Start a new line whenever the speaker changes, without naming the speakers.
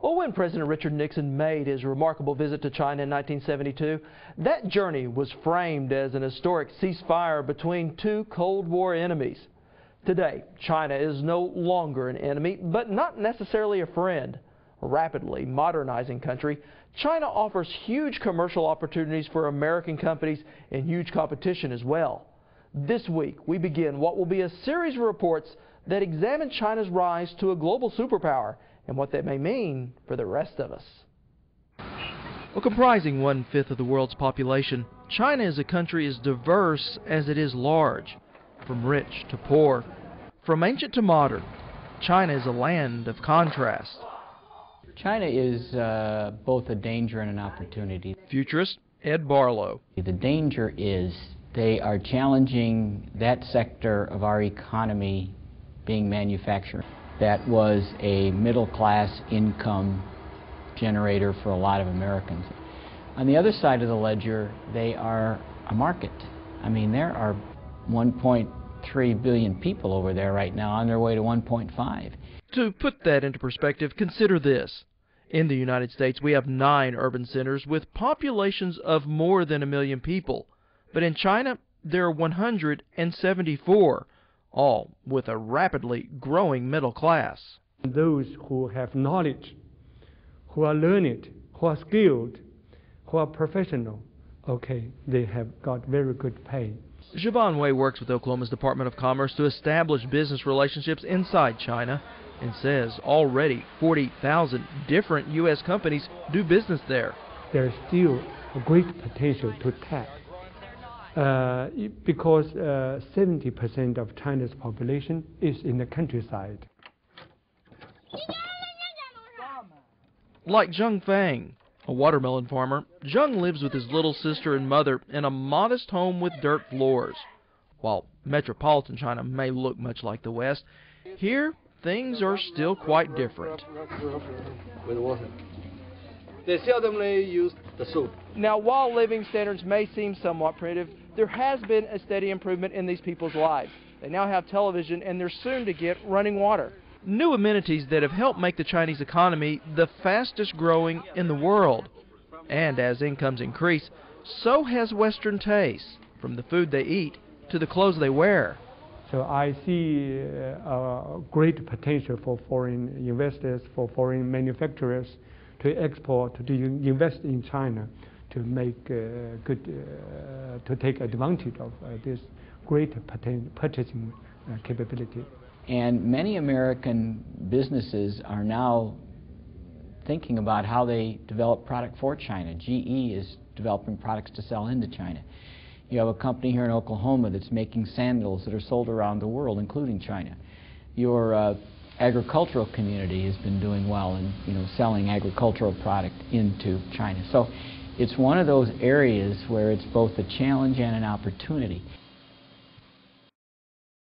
Well, when President Richard Nixon made his remarkable visit to China in 1972, that journey was framed as an historic ceasefire between two Cold War enemies. Today, China is no longer an enemy, but not necessarily a friend. A rapidly modernizing country, China offers huge commercial opportunities for American companies and huge competition as well. This week, we begin what will be a series of reports that examine China's rise to a global superpower and what that may mean for the rest of us. Well, comprising 1/5 of the world's population, China is a country as diverse as it is large. From rich to poor, from ancient to modern, China is a land of contrast.
China is both a danger and an opportunity.
Futurist Ed Barlow.
The danger is they are challenging that sector of our economy, being manufacturing. That was a middle-class income generator for a lot of Americans. On the other side of the ledger, they are a market. I mean, there are 1.3 billion people over there right now, on their way to 1.5.
To put that into perspective, consider this. In the United States, we have 9 urban centers with populations of more than 1 million people. But in China, there are 174. All with a rapidly growing middle class.
Those who have knowledge, who are learned, who are skilled, who are professional, okay, they have got very good pay.
Siobhan Wei works with Oklahoma's Department of Commerce to establish business relationships inside China and says already 40,000 different U.S. companies do business there.
There's still a great potential to tap. Because 70% of China's population is in the countryside.
Like Zheng Fang, a watermelon farmer, Zheng lives with his little sister and mother in a modest home with dirt floors. While metropolitan China may look much like the West, here things are still quite different.
With water. They seldomly use the soap.
Now, while living standards may seem somewhat primitive, there has been a steady improvement in these people's lives. They now have television, and they're soon to get running water. New amenities that have helped make the Chinese economy the fastest growing in the world. And as incomes increase, so has Western tastes, from the food they eat to the clothes they wear.
So I see a great potential for foreign investors, for foreign manufacturers to export, to invest in China, to make to take advantage of this great purchasing capability.
And many American businesses are now thinking about how they develop product for China. GE is developing products to sell into China. You have a company here in Oklahoma that's making sandals that are sold around the world, including China. Your agricultural community has been doing well in selling agricultural product into China. So it's one of those areas where it's both a challenge and an opportunity.